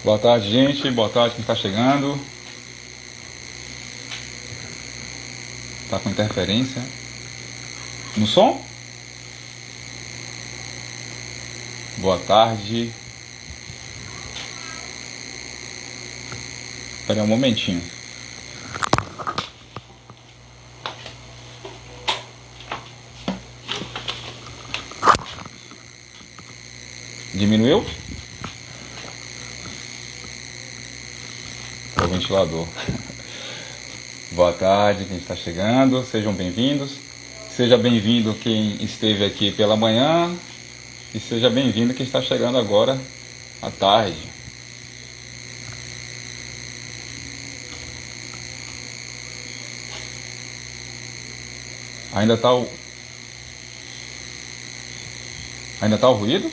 Boa tarde, gente. Boa tarde quem está chegando. Tá com interferência no som? Boa tarde. Espera um momentinho. Diminuiu? É o ventilador. Boa tarde quem está chegando. Sejam bem-vindos. Seja bem-vindo quem esteve aqui pela manhã. E seja bem-vindo quem está chegando agora à tarde. Ainda está o... Ainda tá o ruído?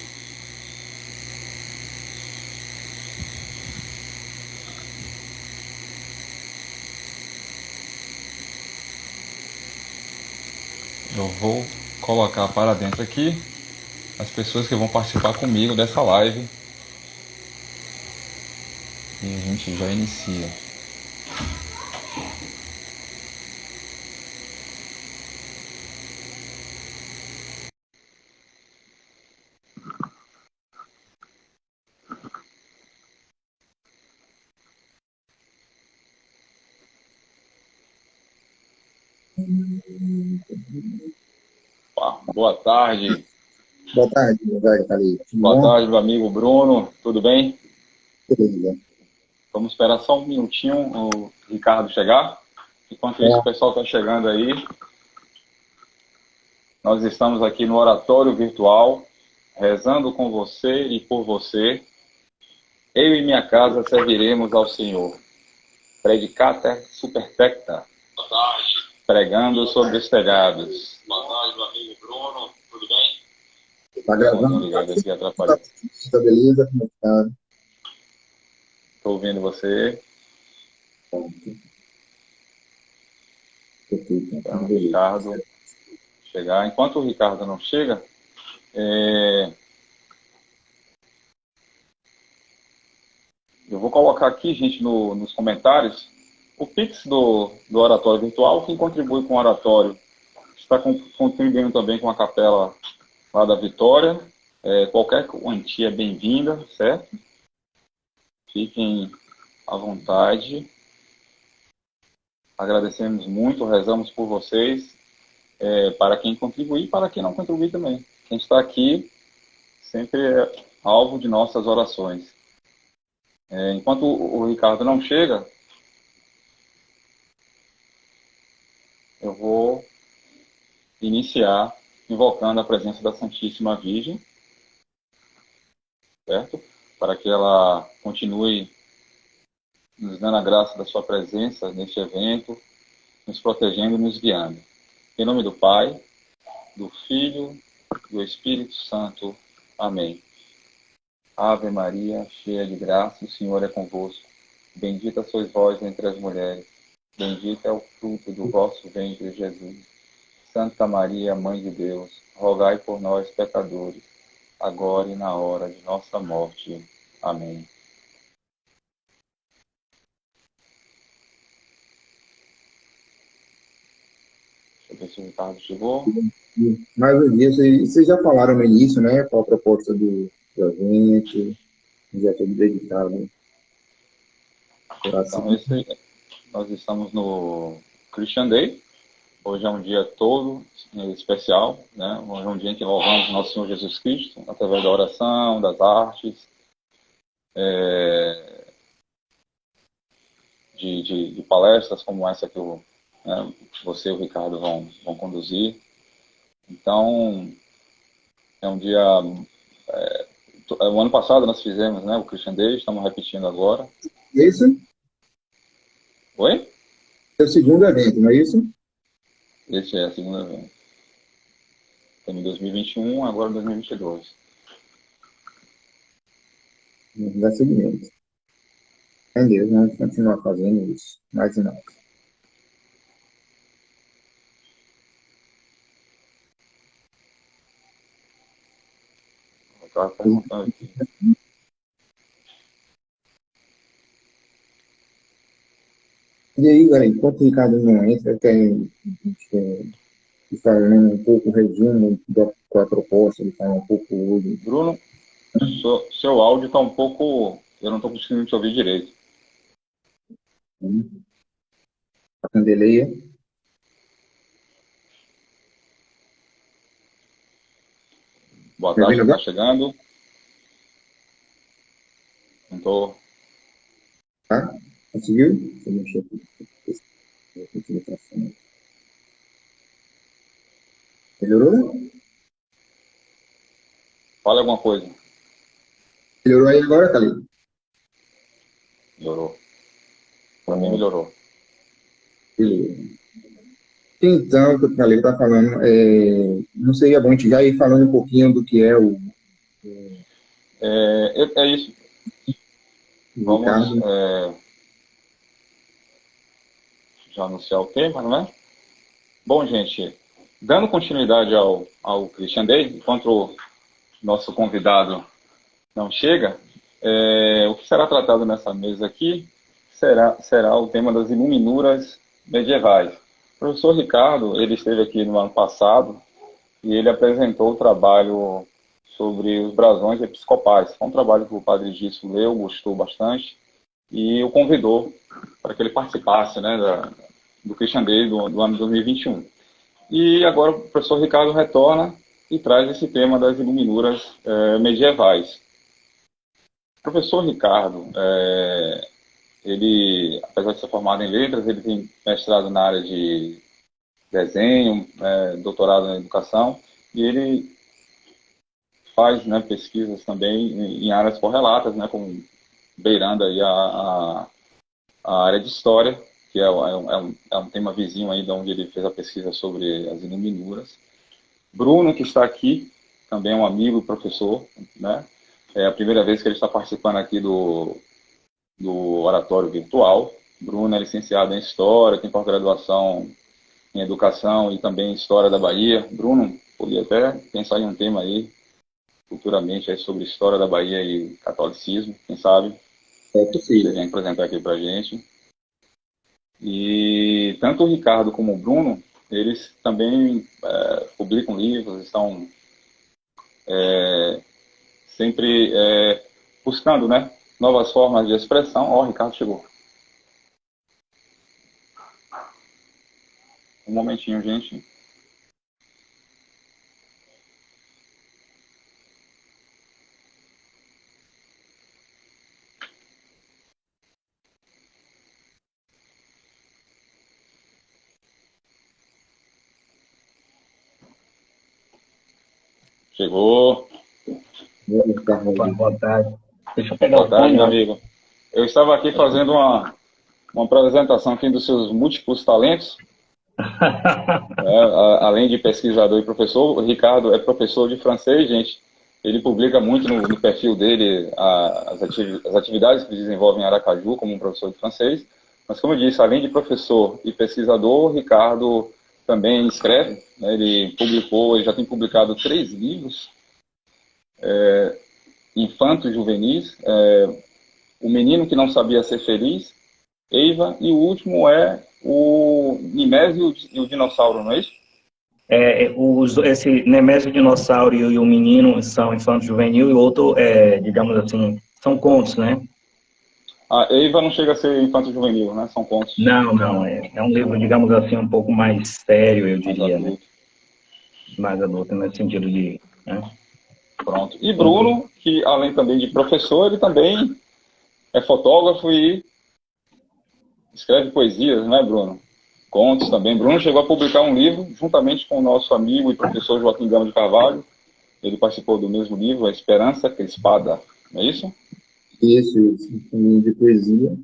Eu vou colocar para dentro aqui as pessoas que vão participar comigo dessa live. E a gente já inicia. Boa tarde. Boa tarde, Roberto, tá ali. Tudo Boa bom? tarde, meu amigo Bruno. Tudo bem? Beleza. Vamos esperar só um minutinho o Ricardo chegar. Enquanto isso, o Tá. pessoal está chegando aí. Nós estamos aqui no oratório virtual, rezando com você e por você. Eu e minha casa serviremos ao Senhor. Predicata superfecta. Boa tarde. Pregando sobre os telhados. Boa tarde, meu amigo Bruno. Tudo bem? Tá O somzinho gravando? ligado aqui atrapalhou. Tá beleza? Como é que tá? Estou ouvindo você. Perfeito, tá Então, tudo o beleza. Ricardo chegar. Enquanto o Ricardo não chega, é, eu vou colocar aqui, gente, nos comentários, o Pix do Oratório Virtual. Quem contribui com o Oratório está contribuindo também com a capela lá da Vitória. Qualquer quantia é bem-vinda, certo? Fiquem à vontade. Agradecemos muito, rezamos por vocês, para quem contribuir e para quem não contribuir também. Quem está aqui sempre é alvo de nossas orações. Enquanto o Ricardo não chega, eu vou iniciar invocando a presença da Santíssima Virgem, certo? Para que ela continue nos dando a graça da sua presença neste evento, nos protegendo e nos guiando. Em nome do Pai, do Filho, do Espírito Santo. Amém. Ave Maria, cheia de graça, o Senhor é convosco. Bendita sois vós entre as mulheres. Bendito é o fruto do vosso ventre, Jesus. Santa Maria, Mãe de Deus, rogai por nós, pecadores, agora e na hora de nossa morte. Amém. Deixa eu ver se o Ricardo chegou. Mais um dia, vocês já falaram no início, né? Qual a proposta do evento, já tudo dedicado para Então, nós estamos no Christian Day. Hoje é um dia todo especial, né? Hoje é um dia em que louvamos Nosso Senhor Jesus Cristo, através da oração, das artes, de palestras como essa que você e o Ricardo vão conduzir. Então, é um dia... O ano passado nós fizemos, né, o Christian Day, estamos repetindo agora. isso Oi? é o segundo evento, não é isso? Esse é a segunda vez. Temos 2021, agora 2022. Vai ser mesmo. Em Deus, vamos continuar fazendo isso. Mais e mais. Eu estava perguntando aqui. E aí, galera, enquanto o Ricardo não entra, eu quero falando um pouco o resumo com a proposta, ele fala um pouco hoje. Bruno, seu áudio está um pouco... Eu não estou conseguindo te ouvir direito. A Candeleia. Boa Me tarde, ouvindo quem está agora? chegando. Não estou... Tá? Conseguiu? Deixa eu mexer aqui. Melhorou? Fala alguma coisa. Melhorou aí agora, Calil? Melhorou. Para mim, melhorou. Beleza. Então, o que o Calil está falando, não seria bom a gente já ir falando um pouquinho do que é o É isso. Vamos Ricardo. já anunciar o tema, não é? Bom, gente, dando continuidade ao Christian Day, enquanto o nosso convidado não chega, o que será tratado nessa mesa aqui será o tema das iluminuras medievais. O professor Ricardo, ele esteve aqui no ano passado e ele apresentou o trabalho sobre os brasões episcopais. É um trabalho que o padre Gisso leu, gostou bastante e o convidou para que ele participasse, né, do Christian Day do ano 2021. E agora o professor Ricardo retorna e traz esse tema das iluminuras medievais. O professor Ricardo, ele, apesar de ser formado em letras, ele tem mestrado na área de desenho, doutorado na educação, e ele faz, né, pesquisas também em áreas correlatas, né, como beirando aí a área de história, que é um tema vizinho aí de onde ele fez a pesquisa sobre as iluminuras. Bruno, que está aqui, também é um amigo e professor, né? É a primeira vez que ele está participando aqui do oratório virtual. Bruno é licenciado em História, tem pós-graduação em Educação e também em História da Bahia. Bruno, podia até pensar em um tema aí, futuramente, aí, sobre História da Bahia e Catolicismo, quem sabe? É Você possível. vem apresentar aqui para a gente. E tanto o Ricardo como o Bruno, eles também publicam livros, estão sempre buscando, né, novas formas de expressão. Ó, o Ricardo chegou. Um momentinho, gente. Chegou. Boa tarde. Deixa eu pegar Boa o tarde, fone, meu ó. amigo. Eu estava aqui fazendo uma apresentação aqui dos seus múltiplos talentos. Além de pesquisador e professor, o Ricardo é professor de francês, gente. Ele publica muito no perfil dele as atividades que desenvolve em Aracaju como um professor de francês. Mas, como eu disse, além de professor e pesquisador, o Ricardo também escreve, né? Ele já tem publicado 3 livros infantos juvenis, O Menino que Não Sabia Ser Feliz, Eiva, e o último é o Nimésio e o Dinossauro, não é isso? Esse Nemésio Dinossauro e o Menino são infanto juvenil e o outro, digamos assim, são contos, né? A Eiva não chega a ser infanto juvenil, né? São contos Não, é um livro, digamos assim, um pouco mais sério, eu mais diria, né? adultos. Mais adulto, nesse sentido de... Né? Pronto. E Bruno, que além também de professor, ele também é fotógrafo e escreve poesias, né, Bruno? Contos também. Bruno chegou a publicar um livro juntamente com o nosso amigo e professor Joaquim Gama de Carvalho. Ele participou do mesmo livro, A Esperança Crispada, não é isso? Isso. Também de poesia.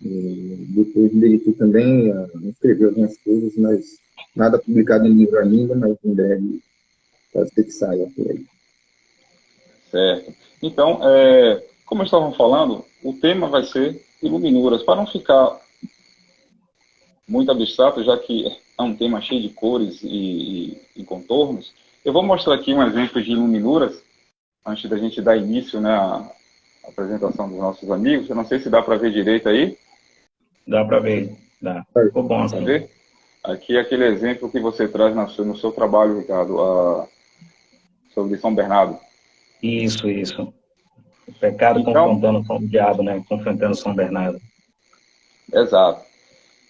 Depois me dediquei também a escrever algumas coisas, mas nada publicado em livro ainda, mas em breve pode ser que saia por aí. Certo. Então, como estavam falando, o tema vai ser iluminuras. Para não ficar muito abstrato, já que é um tema cheio de cores e contornos, eu vou mostrar aqui um exemplo de iluminuras, antes da gente dar início, né, à apresentação dos nossos amigos. Eu não sei se dá para ver direito aí. Dá para ver. Dá. Ficou bom, assim. Ver? Aqui é aquele exemplo que você traz no seu trabalho, Ricardo, sobre São Bernardo. Isso, isso. O pecado Então, confrontando com o diabo, né? Confrontando São Bernardo. exato.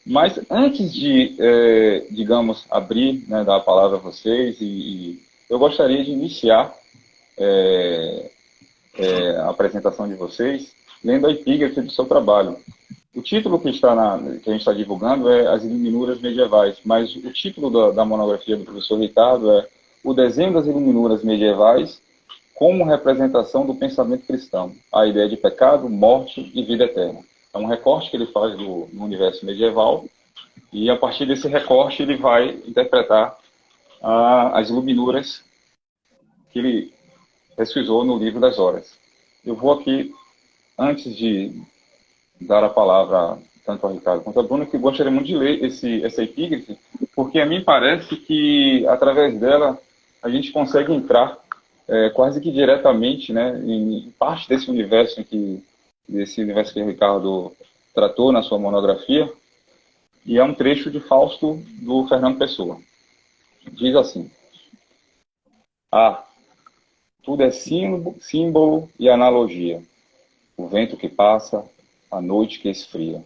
Mas antes de, digamos, abrir, né, dar a palavra a vocês, e eu gostaria de iniciar a apresentação de vocês lendo a epígrafe do seu trabalho. O título que a gente está divulgando é As Iluminuras Medievais, mas o título da monografia do professor Ricardo é O Desenho das Iluminuras Medievais como representação do pensamento cristão, a ideia de pecado, morte e vida eterna. É um recorte que ele faz no universo medieval, e a partir desse recorte ele vai interpretar as iluminuras que ele pesquisou no Livro das Horas. Eu vou aqui, antes de dar a palavra tanto ao Ricardo quanto a Bruna, que eu gostaria muito de ler essa epígrafe, porque a mim parece que, através dela, a gente consegue entrar quase que diretamente, né, em parte desse universo que o Ricardo tratou na sua monografia, e é um trecho de Fausto, do Fernando Pessoa. Diz assim: tudo é símbolo e analogia. O vento que passa, a noite que esfria.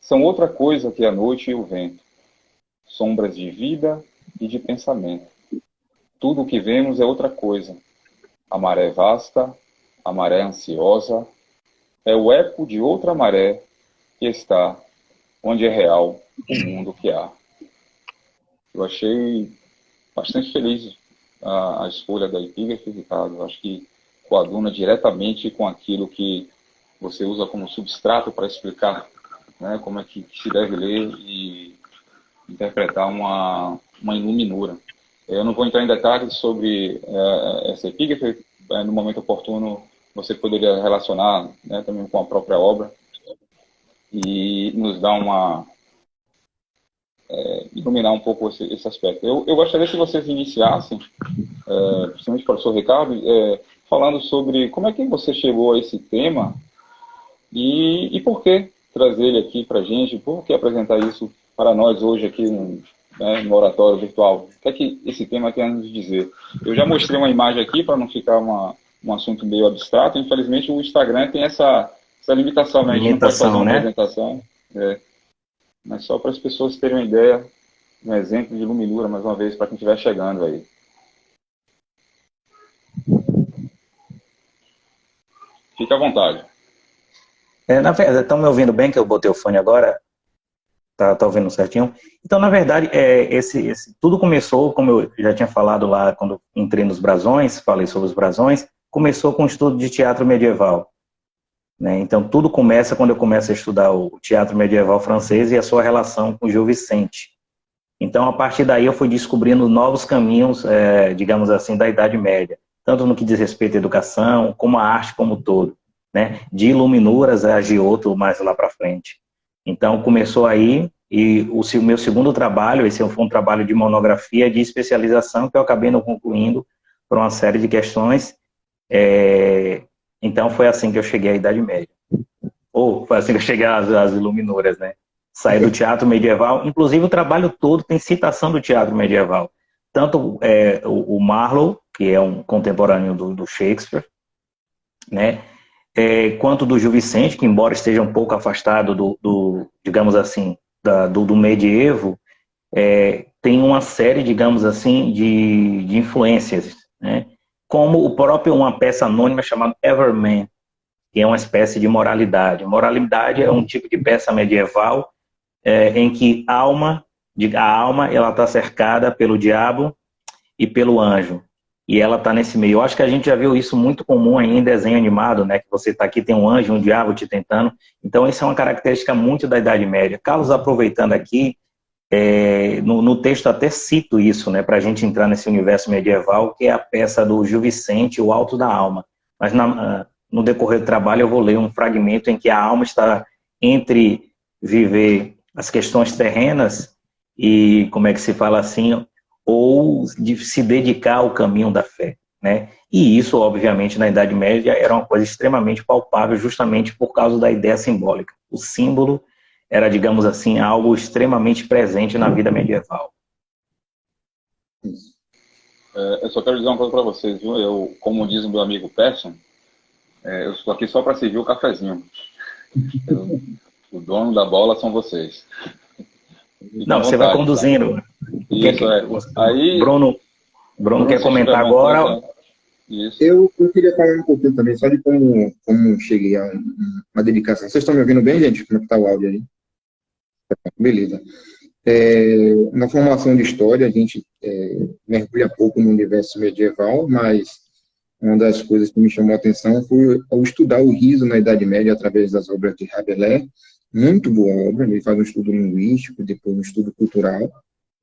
São outra coisa que a noite e o vento. Sombras de vida e de pensamento. Tudo o que vemos é outra coisa. A maré vasta, a maré ansiosa, é o eco de outra maré que está onde é real o mundo que há. Eu achei bastante feliz a escolha da epígrafe, Ricardo. Eu acho que coaduna diretamente com aquilo que você usa como substrato para explicar, né, como é que se deve ler e interpretar uma iluminura. Eu não vou entrar em detalhes sobre essa epígrafe. No momento oportuno você poderia relacionar, né, também com a própria obra e nos dar iluminar um pouco esse aspecto. Eu gostaria que vocês iniciassem, principalmente o professor Ricardo, falando sobre como é que você chegou a esse tema e por que trazer ele aqui para a gente, por que apresentar isso para nós hoje aqui no oratório virtual. O que é que esse tema tem a nos dizer? Eu já mostrei uma imagem aqui para não ficar um assunto meio abstrato. Infelizmente o Instagram tem essa limitação, né? A gente não pode fazer uma apresentação. Mas só para as pessoas terem uma ideia, um exemplo de iluminura, mais uma vez, para quem estiver chegando aí. Fique à vontade. Na verdade, estão me ouvindo bem, que eu botei o fone agora? Tá ouvindo certinho? Então, na verdade, tudo começou, como eu já tinha falado lá, quando entrei nos brasões, falei sobre os brasões, começou com o estudo de teatro medieval. Né? Então, tudo começa quando eu começo a estudar o teatro medieval francês e a sua relação com Gil Vicente. Então, a partir daí, eu fui descobrindo novos caminhos, digamos assim, da Idade Média, tanto no que diz respeito à educação, como a arte como um todo, né? De iluminuras a Giotto mais lá para frente. Então, começou aí, e o meu segundo trabalho, esse foi um trabalho de monografia, de especialização, que eu acabei não concluindo por uma série de questões. Então, foi assim que eu cheguei à Idade Média. Ou foi assim que eu cheguei às iluminuras, né? Saí do teatro medieval, inclusive o trabalho todo tem citação do teatro medieval. Tanto o Marlowe, que é um contemporâneo do Shakespeare, né? Quanto do Gil Vicente, que embora esteja um pouco afastado digamos assim, do medievo, tem uma série, digamos assim, de influências, né? Como uma peça anônima chamada Everman, que é uma espécie de moralidade. Moralidade é um tipo de peça medieval em que a alma ela está cercada pelo diabo e pelo anjo. E ela está nesse meio. Eu acho que a gente já viu isso muito comum aí em desenho animado, né? Que você está aqui, tem um anjo, um diabo te tentando. Então, isso é uma característica muito da Idade Média. Carlos, aproveitando aqui, no texto até cito isso, né? Para a gente entrar nesse universo medieval, que é a peça do Gil Vicente, O Alto da Alma. Mas no decorrer do trabalho eu vou ler um fragmento em que a alma está entre viver as questões terrenas e, como é que se fala assim, ou de se dedicar ao caminho da fé, né? E isso, obviamente, na Idade Média era uma coisa extremamente palpável, justamente por causa da ideia simbólica. O símbolo era, digamos assim, algo extremamente presente na vida medieval. Eu só quero dizer uma coisa para vocês, viu? Eu, como diz o meu amigo Persson, eu estou aqui só para servir o cafezinho. O dono da bola são vocês. Fiquem à Não, você vai vontade, tá? conduzindo. Isso, Aí, Bruno quer se tiver comentar vontade, agora. Isso. Eu queria falar um pouquinho também, só de como cheguei a uma dedicação. Vocês estão me ouvindo bem, gente? Como é que está o áudio aí? Beleza. Na formação de história, a gente mergulha pouco no universo medieval, mas uma das coisas que me chamou a atenção foi ao estudar o riso na Idade Média através das obras de Rabelais. Muito boa obra, ele faz um estudo linguístico, depois um estudo cultural.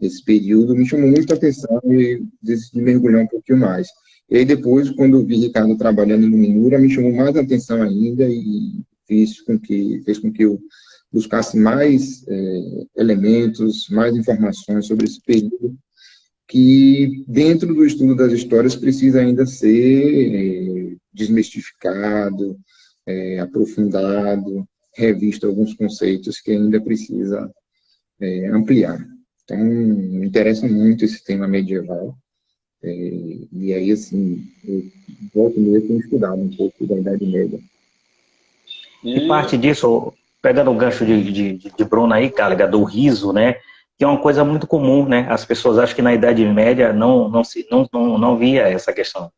Esse período me chamou muita atenção e decidi mergulhar um pouquinho mais. E aí depois, quando eu vi Ricardo trabalhando no Minura, me chamou mais atenção ainda e fez com que eu buscasse mais elementos, mais informações sobre esse período, que dentro do estudo das histórias precisa ainda ser desmistificado, aprofundado, revisto alguns conceitos que ainda precisa ampliar. Então, me interessa muito esse tema medieval. E aí, assim, eu volto mesmo a tenho estudado um pouco da Idade Média. E parte disso, pegando o gancho de Bruno aí, Cáliga, do riso, né? Que é uma coisa muito comum, né? As pessoas acham que na Idade Média não via essa questão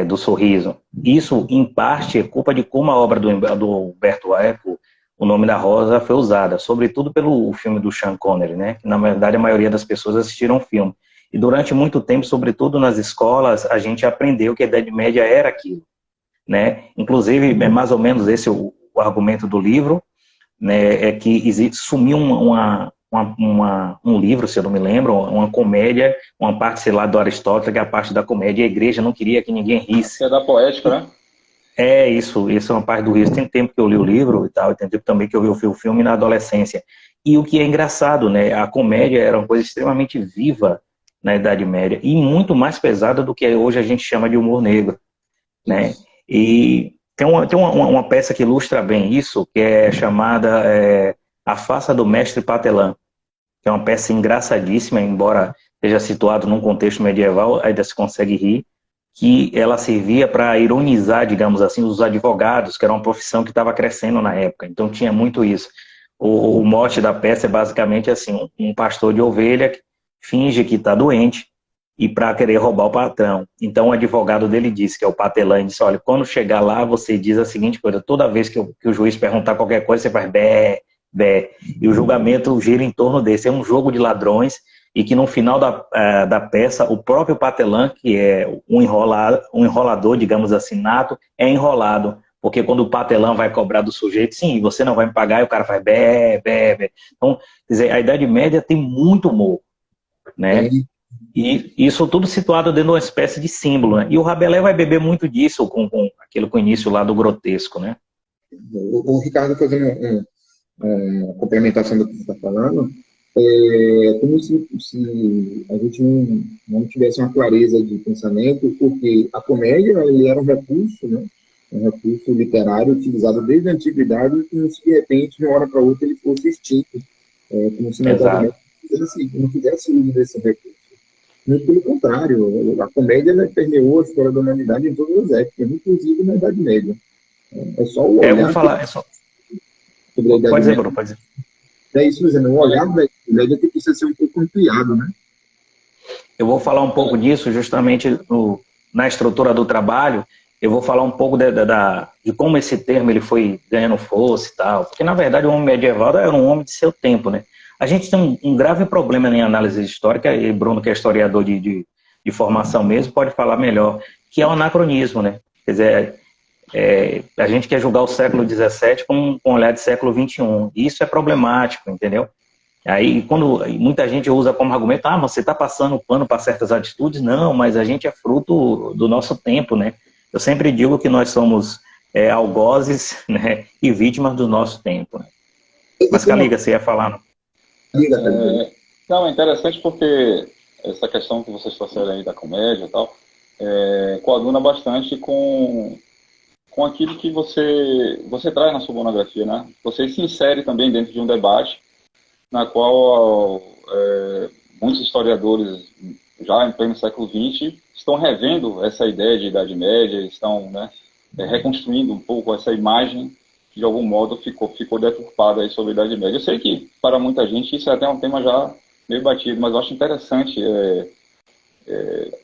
do sorriso. Isso, em parte, é culpa de como a obra do Humberto Eco, O Nome da Rosa, foi usada, sobretudo pelo filme do Sean Connery, né? Que, na verdade, a maioria das pessoas assistiram o filme. E durante muito tempo, sobretudo nas escolas, a gente aprendeu que a Idade Média era aquilo, né? Inclusive, é mais ou menos esse o argumento do livro, né? É que sumiu um livro, se eu não me lembro, uma comédia, uma parte, sei lá, do Aristóteles, que é a parte da comédia, e a igreja não queria que ninguém risse. É da poética, né? Isso é uma parte do riso. Tem tempo que eu li o livro e tal, e tem tempo também que eu vi o filme na adolescência. E o que é engraçado, né? A comédia era uma coisa extremamente viva na Idade Média e muito mais pesada do que hoje a gente chama de humor negro, né? E tem uma peça que ilustra bem isso, que é chamada A Farsa do Mestre Patelã, que é uma peça engraçadíssima, embora esteja situado num contexto medieval, ainda se consegue rir, que ela servia para ironizar, digamos assim, os advogados, que era uma profissão que estava crescendo na época. Então tinha muito isso. O mote da peça é basicamente assim, um pastor de ovelha que finge que está doente e para querer roubar o patrão. Então o advogado dele disse, que é o Patelã, disse, olha, quando chegar lá, você diz a seguinte coisa, toda vez que o juiz perguntar qualquer coisa, você faz bé, bé. E o julgamento gira em torno desse. É um jogo de ladrões e que no final da peça, o próprio Patelã, que é um enrolador, digamos assim, nato, é enrolado. Porque quando o Patelã vai cobrar do sujeito, sim, você não vai me pagar, e o cara faz bé, bé, bé. Então, quer dizer, a Idade Média tem muito humor, né? E isso tudo situado dentro de uma espécie de símbolo, né? E o Rabelais vai beber muito disso com aquilo com o início lá do grotesco, né? O Ricardo, fazendo uma complementação do que você está falando, é como se a gente não tivesse uma clareza de pensamento, porque a comédia ele era um recurso, né? Um recurso literário utilizado desde a antiguidade, como se de repente, de uma hora para outra, ele fosse extinto, como se na Idade Média não fizesse uso desse recurso. Muito pelo contrário, a comédia permeou a história da humanidade em todas as épocas, inclusive na Idade Média. É só o olhar. Eu vou falar. Sobre a Idade pode dizer, Média. Bruno, pode dizer. É isso mesmo, o olhar da Idade Média que precisa ser um pouco ampliado, né? Eu vou falar um pouco disso justamente na estrutura do trabalho. Eu vou falar um pouco de como esse termo ele foi ganhando força e tal. Porque, na verdade, o homem medieval era um homem de seu tempo, né? A gente tem um grave problema em análise histórica, e Bruno, que é historiador de formação mesmo, pode falar melhor, que é o anacronismo, né? Quer dizer, a gente quer julgar o século XVII com um olhar de século XXI. E isso é problemático, entendeu? Aí, quando muita gente usa como argumento, você está passando pano para certas atitudes, não, mas a gente é fruto do nosso tempo, né? Eu sempre digo que nós somos algozes, né, e vítimas do nosso tempo. Né? Mas, Caliga, você ia falar, não? Não, é interessante porque essa questão que vocês trouxeram aí da comédia e tal, coaduna bastante com com aquilo que você traz na sua monografia, né? Você se insere também dentro de um debate na qual muitos historiadores, já em pleno século XX, estão revendo essa ideia de Idade Média, estão, né, reconstruindo um pouco essa imagem que, de algum modo, ficou deturpada aí sobre a Idade Média. Eu sei que, para muita gente, isso é até um tema já meio batido, mas eu acho interessante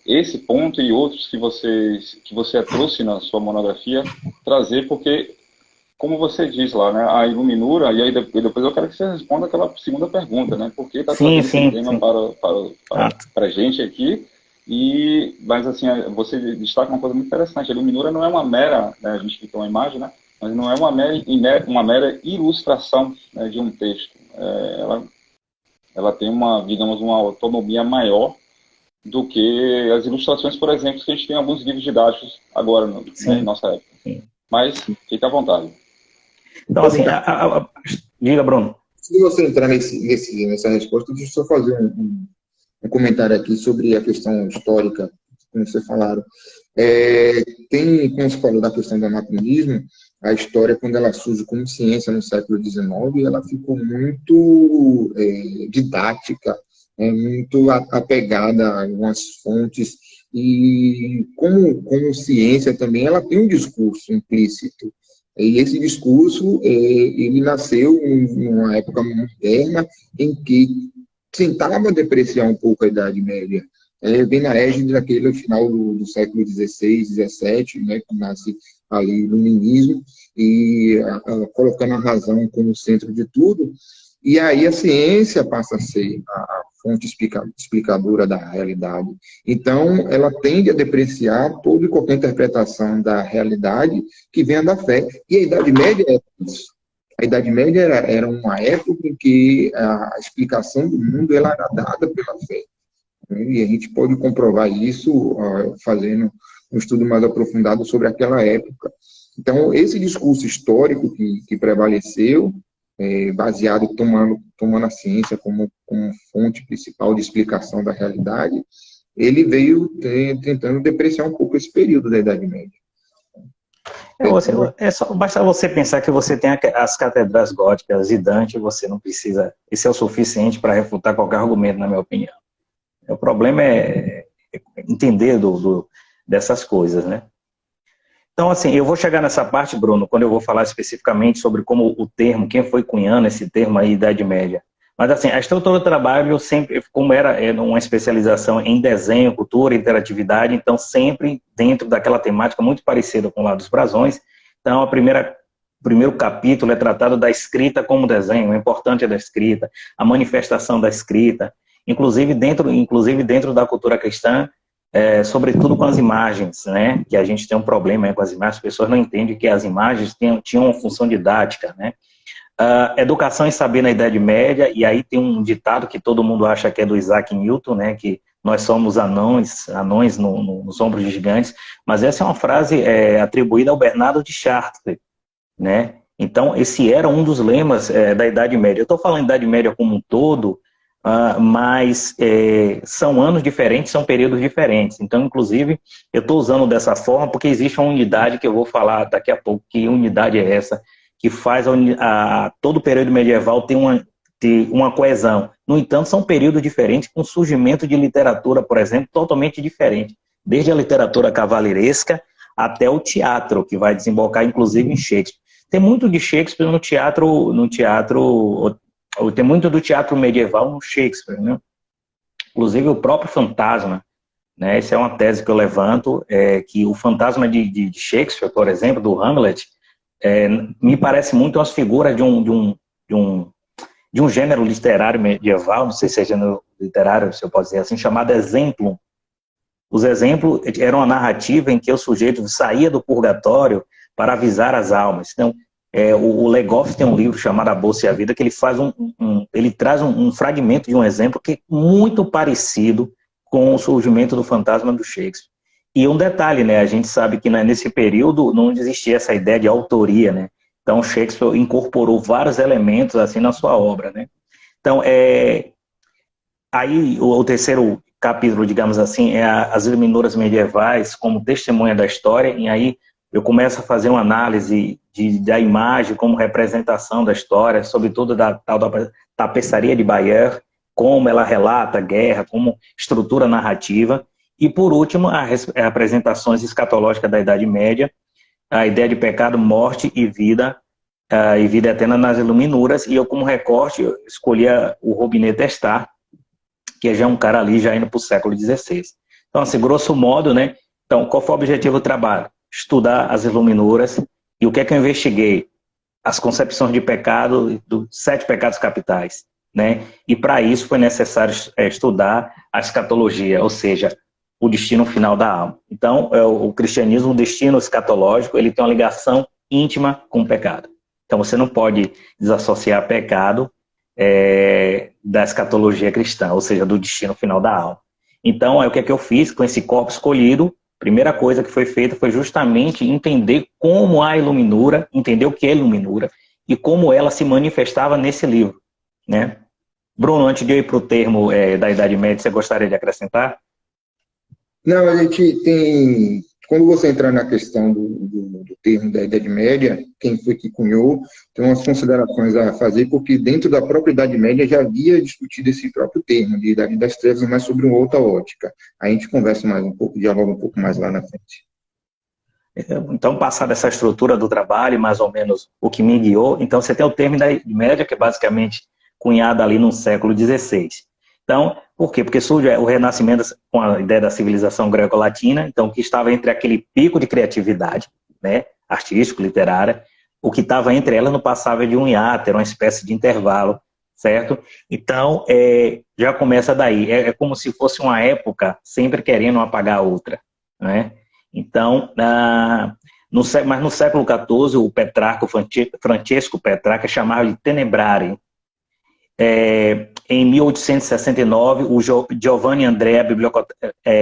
esse ponto e outros que você trouxe na sua monografia, trazer, porque, como você diz lá, né, a Iluminura, e aí depois eu quero que você responda aquela segunda pergunta, né, por que está trazendo esse tema para a gente aqui, mas assim, você destaca uma coisa muito interessante, a Iluminura não é uma mera, né, a gente citou uma imagem, né, mas não é uma mera ilustração, né, de um texto, ela tem digamos, uma autonomia maior do que as ilustrações, por exemplo, que a gente tem em alguns livros didáticos agora, né, em nossa época. Sim. Mas, fique à vontade. Então, assim, diga, Bruno. Se você entrar nessa resposta, deixa eu só fazer um comentário aqui sobre a questão histórica, como vocês falaram. Como você falou da questão do anacronismo, a história, quando ela surge como ciência no século XIX, ela ficou muito didática, muito apegada a algumas fontes, e como ciência também, ela tem um discurso implícito. E esse discurso, ele nasceu em uma época moderna em que tentava depreciar um pouco a Idade Média. Bem na égide daquele final do século XVI, XVII, né, que nasce ali o iluminismo, e colocando a razão como centro de tudo. E aí a ciência passa a ser a fonte explicadora da realidade. Então, ela tende a depreciar toda e qualquer interpretação da realidade que venha da fé. E a Idade Média é isso. A Idade Média era uma época em que a explicação do mundo ela era dada pela fé. E a gente pode comprovar isso fazendo um estudo mais aprofundado sobre aquela época. Então, esse discurso histórico que prevaleceu, baseado, tomando a ciência como fonte principal de explicação da realidade, ele veio tentando depreciar um pouco esse período da Idade Média. Basta você pensar que você tem as catedrais góticas e Dante, você não precisa, isso é o suficiente para refutar qualquer argumento, na minha opinião. O problema é entender dessas coisas, né? Então, assim, eu vou chegar nessa parte, Bruno, quando eu vou falar especificamente sobre como o termo, quem foi cunhando esse termo aí, Idade Média. Mas, assim, a estrutura do trabalho, eu sempre, como era uma especialização em desenho, cultura, interatividade, então sempre dentro daquela temática muito parecida com o lado dos brasões. Então, o primeiro capítulo é tratado da escrita como desenho, o importante é da escrita, a manifestação da escrita, inclusive dentro da cultura cristã, sobretudo com as imagens, né? Que a gente tem um problema com as imagens, as pessoas não entendem que as imagens tinham uma função didática, né? Educação e saber na Idade Média, e aí tem um ditado que todo mundo acha que é do Isaac Newton, né? Que nós somos anões nos ombros de gigantes, mas essa é uma frase atribuída ao Bernardo de Chartres, né? Então, esse era um dos lemas da Idade Média. Eu estou falando Idade Média como um todo, mas são anos diferentes, são períodos diferentes. Então, inclusive, eu estou usando dessa forma porque existe uma unidade que eu vou falar daqui a pouco. Que unidade é essa? Que faz todo o período medieval ter uma coesão. No entanto, são períodos diferentes, com surgimento de literatura, por exemplo, totalmente diferente. Desde a literatura cavaleiresca até o teatro, que vai desembocar, inclusive, em Shakespeare. Tem muito de Shakespeare no teatro tem muito do teatro medieval no Shakespeare, né? Inclusive o próprio fantasma, né? Essa é uma tese que eu levanto, que o fantasma de Shakespeare, por exemplo, do Hamlet, me parece muito umas figuras de um gênero literário medieval, não sei se é gênero literário, se eu posso dizer assim, chamado exemplo. Os exemplos eram uma narrativa em que o sujeito saía do purgatório para avisar as almas. Então, o Legoff tem um livro chamado A Bolsa e a Vida, que ele faz ele traz um fragmento de um exemplo que é muito parecido com o surgimento do fantasma do Shakespeare. E um detalhe, né? A gente sabe que nesse período não existia essa ideia de autoria, né? Então, Shakespeare incorporou vários elementos assim na sua obra, né? Então, aí o terceiro capítulo, digamos assim, é as Iluminuras medievais como testemunha da história, e aí eu começo a fazer uma análise da imagem como representação da história, sobretudo da tal da tapeçaria de Bayeux, como ela relata a guerra, como estrutura narrativa, e por último, as apresentações escatológicas da Idade Média, a ideia de pecado, morte e vida eterna nas Iluminuras, e eu como recorte eu escolhi o Robinet Testar, que já é um cara ali já indo para o século XVI. Então, assim, grosso modo, né? Então, qual foi o objetivo do trabalho? Estudar as Iluminuras, e o que é que eu investiguei? As concepções de pecado, dos 7 pecados capitais, né? E para isso foi necessário estudar a escatologia, ou seja, o destino final da alma. Então, o cristianismo, o destino escatológico, ele tem uma ligação íntima com o pecado. Então, você não pode desassociar pecado da escatologia cristã, ou seja, do destino final da alma. Então, o que é que eu fiz com esse corpo escolhido? Primeira coisa que foi feita foi justamente entender como a iluminura, entender o que é iluminura e como ela se manifestava nesse livro, né? Bruno, antes de eu ir para o termo da Idade Média, você gostaria de acrescentar? Não, a gente tem. Quando você entrar na questão do termo da Idade Média, quem foi que cunhou, tem umas considerações a fazer, porque dentro da própria Idade Média já havia discutido esse próprio termo, de Idade das Trevas, mas sobre uma outra ótica. A gente conversa mais um pouco, dialoga um pouco mais lá na frente. Então, passada essa estrutura do trabalho, mais ou menos o que me guiou, então você tem o termo da Idade Média, que é basicamente cunhado ali no século XVI. Então, por quê? Porque surge o Renascimento com a ideia da civilização greco-latina, então, que estava entre aquele pico de criatividade, né, artístico, literária, o que estava entre elas não passava de um hiato, era uma espécie de intervalo, certo? Então, já começa daí. É como se fosse uma época sempre querendo apagar a outra, né? Então, mas no século XIV, o Petrarca, o Francesco Petrarca, chamava de Tenebrare. Em 1869, o Giovanni Andrea,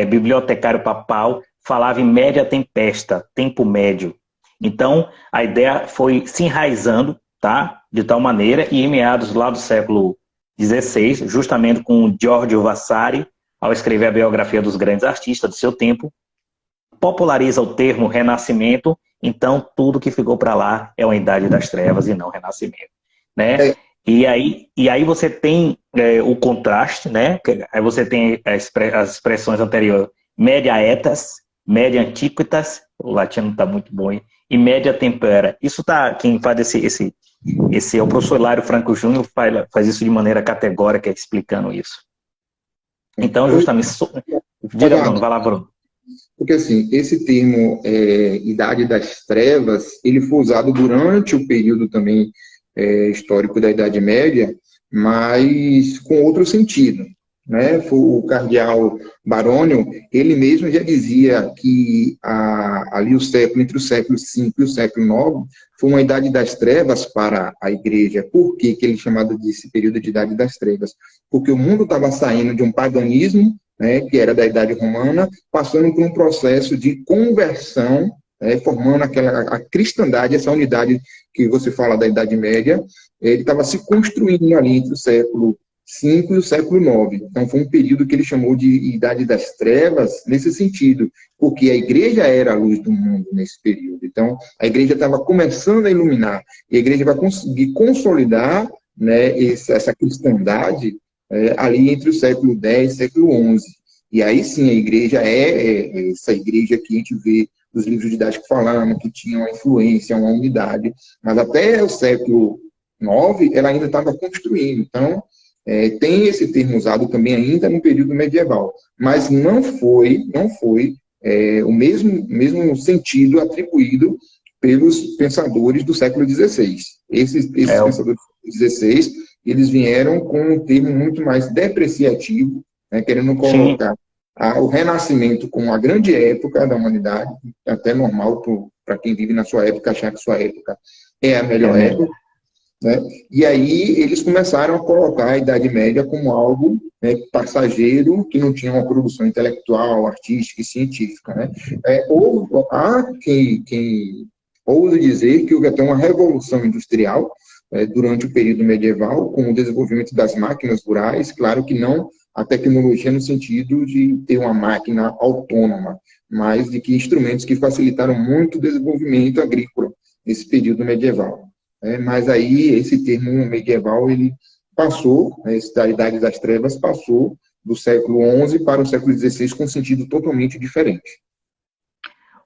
bibliotecário papal, falava em média tempesta, tempo médio. Então, a ideia foi se enraizando, tá? De tal maneira, e em meados lá do século XVI, justamente com Giorgio Vasari, ao escrever a biografia dos grandes artistas do seu tempo, populariza o termo renascimento, então tudo que ficou para lá é uma idade das trevas e não renascimento, né? E aí você tem o contraste, né? Aí você tem as expressões anteriores, média etas, média antiquitas, o latino está muito bom, hein? E média tempera. Isso tá, quem faz esse é o professor Hilário Franco Júnior, faz isso de maneira categórica, explicando isso. Então, justamente... Diga, Bruno, vai lá, Bruno. Porque, assim, esse termo Idade das Trevas, ele foi usado durante o período também histórico da Idade Média, mas com outro sentido, né? O cardeal Barônio, ele mesmo já dizia que ali entre o século V e o século IX foi uma Idade das Trevas para a Igreja. Por que ele chamava desse período de Idade das Trevas? Porque o mundo estava saindo de um paganismo, né, que era da Idade Romana, passando por um processo de conversão, formando a cristandade, essa unidade que você fala da Idade Média, ele estava se construindo ali entre o século V e o século IX. Então, foi um período que ele chamou de Idade das Trevas, nesse sentido, porque a igreja era a luz do mundo nesse período. Então, a igreja estava começando a iluminar, e a igreja vai conseguir consolidar, né, essa cristandade ali entre o século X e século XI. E aí sim, a igreja é essa igreja que a gente vê os livros didáticos falando, que tinha uma influência, uma unidade, mas até o século IX ela ainda estava construindo. Então, tem esse termo usado também ainda no período medieval, mas não foi o mesmo sentido atribuído pelos pensadores do século XVI. Esses pensadores do XVI, eles vieram com um termo muito mais depreciativo, né, querendo colocar o Renascimento como a grande época da humanidade, até normal para quem vive na sua época achar que sua época é a melhor época. Né? E aí eles começaram a colocar a Idade Média como algo, né, passageiro, que não tinha uma produção intelectual, artística e científica. Né? Há quem ousa dizer que houve até uma revolução industrial durante o período medieval, com o desenvolvimento das máquinas rurais, claro que não a tecnologia no sentido de ter uma máquina autônoma, mas de que instrumentos que facilitaram muito o desenvolvimento agrícola nesse período medieval. Mas aí esse termo medieval ele passou, né, da Idade das Trevas passou do século XI para o século XVI com um sentido totalmente diferente.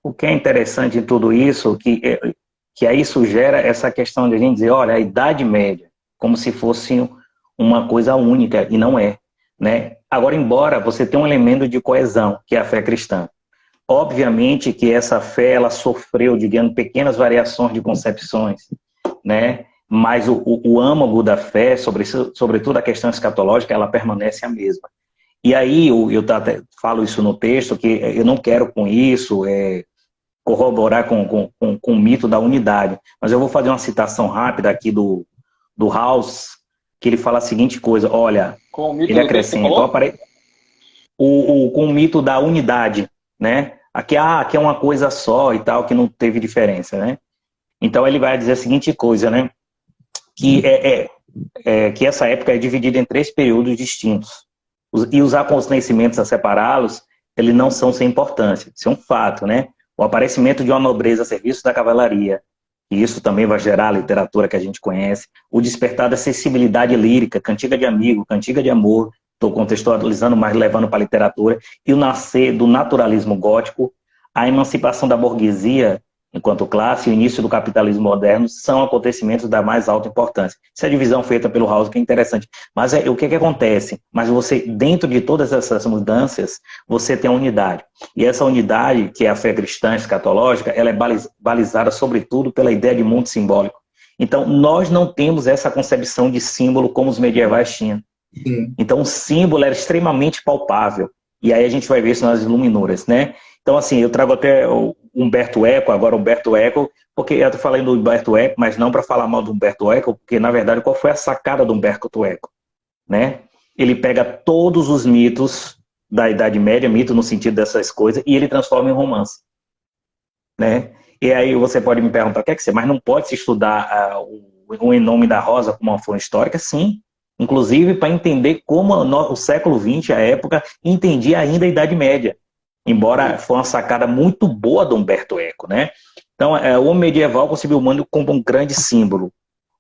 O que é interessante em tudo isso, que aí sugere essa questão de a gente dizer, olha, a Idade Média, como se fosse uma coisa única, e não é, né? Agora, embora você tenha um elemento de coesão, que é a fé cristã, obviamente que essa fé, ela sofreu, digamos, pequenas variações de concepções, né? Mas o âmago da fé, sobretudo a questão escatológica, ela permanece a mesma. E aí, eu até falo isso no texto, que eu não quero com isso corroborar com o mito da unidade, mas eu vou fazer uma citação rápida aqui do House, que ele fala a seguinte coisa, olha, ele acrescenta, com o mito da unidade, né? Aqui é uma coisa só e tal, que não teve diferença, né? Então ele vai dizer a seguinte coisa, né? Que que essa época é dividida em 3 períodos distintos. E os acontecimentos a separá-los, eles não são sem importância. Isso é um fato, né? O aparecimento de uma nobreza a serviço da cavalaria, e isso também vai gerar a literatura que a gente conhece, o despertar da sensibilidade lírica, cantiga de amigo, cantiga de amor, estou contextualizando, mas levando para a literatura, e o nascer do naturalismo gótico, a emancipação da burguesia enquanto classe e o início do capitalismo moderno são acontecimentos da mais alta importância. Essa é a divisão feita pelo House, que é interessante. Mas o que acontece? Mas você, dentro de todas essas mudanças, você tem a unidade. E essa unidade, que é a fé cristã escatológica, ela é balizada, sobretudo, pela ideia de mundo simbólico. Então, nós não temos essa concepção de símbolo como os medievais tinham. Então, o símbolo era extremamente palpável. E aí a gente vai ver isso nas iluminuras, né? Então, assim, eu trago até o Umberto Eco, porque eu estou falando do Umberto Eco, mas não para falar mal do Umberto Eco, porque, na verdade, qual foi a sacada do Umberto Eco? Né? Ele pega todos os mitos da Idade Média, mito no sentido dessas coisas, e ele transforma em romance. Né? E aí você pode me perguntar, o que é que você... Mas não pode se estudar o Em Nome da Rosa como uma fonte histórica? Sim. Inclusive para entender como o século XX, a época, entendia ainda a Idade Média. Embora foi uma sacada muito boa do Umberto Eco, né? Então, o homem medieval concebeu o mundo como um grande símbolo.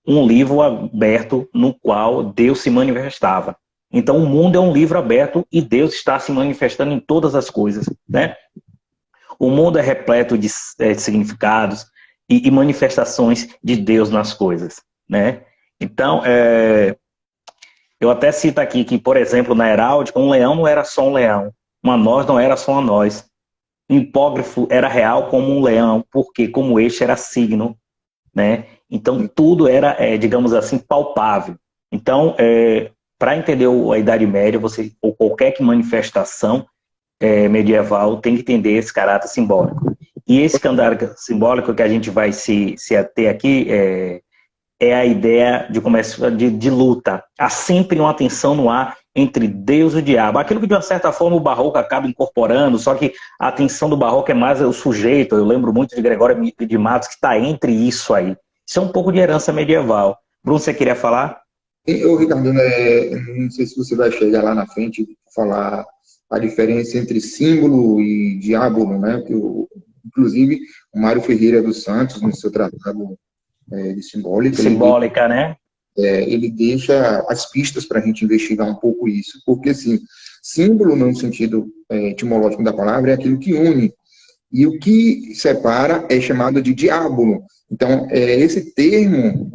Um livro aberto no qual Deus se manifestava. Então, o mundo é um livro aberto e Deus está se manifestando em todas as coisas, né? O mundo é repleto de significados e manifestações de Deus nas coisas, né? Então, eu até cito aqui que, por exemplo, na heráldica, um leão não era só um leão. Uma noz não era só uma noz. O hipógrafo era real como um leão, porque como este era signo, né? Então tudo era, digamos assim, palpável. Então, para entender a Idade Média, ou qualquer manifestação medieval tem que entender esse caráter simbólico. E esse caráter simbólico que a gente vai se ater aqui é a ideia de luta. Há sempre uma tensão no ar entre Deus e o diabo. Aquilo que, de uma certa forma, o barroco acaba incorporando, só que a tensão do barroco é mais o sujeito. Eu lembro muito de Gregório de Matos, que está entre isso aí. Isso é um pouco de herança medieval. Bruno, você queria falar? Ricardo, não sei se você vai chegar lá na frente e falar a diferença entre símbolo e diábolo, né? Inclusive, o Mário Ferreira dos Santos, no seu tratado de simbólica, né? Ele deixa as pistas para a gente investigar um pouco isso, porque assim, símbolo no sentido etimológico da palavra é aquilo que une, e o que separa é chamado de diábolo. Então, esse termo,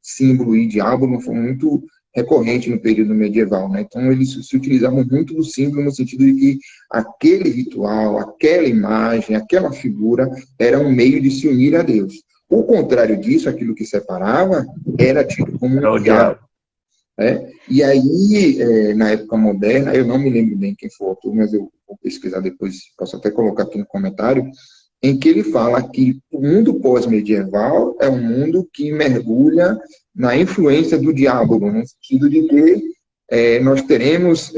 símbolo e diábolo, foi muito recorrente no período medieval, né? Então, eles se utilizavam muito do símbolo no sentido de que aquele ritual, aquela imagem, aquela figura era um meio de se unir a Deus. O contrário disso, aquilo que separava, era tido como um diabo. E aí, na época moderna, eu não me lembro bem quem foi o autor, mas eu vou pesquisar depois, posso até colocar aqui no comentário, em que ele fala que o mundo pós-medieval é um mundo que mergulha na influência do diabo, no sentido de que nós teremos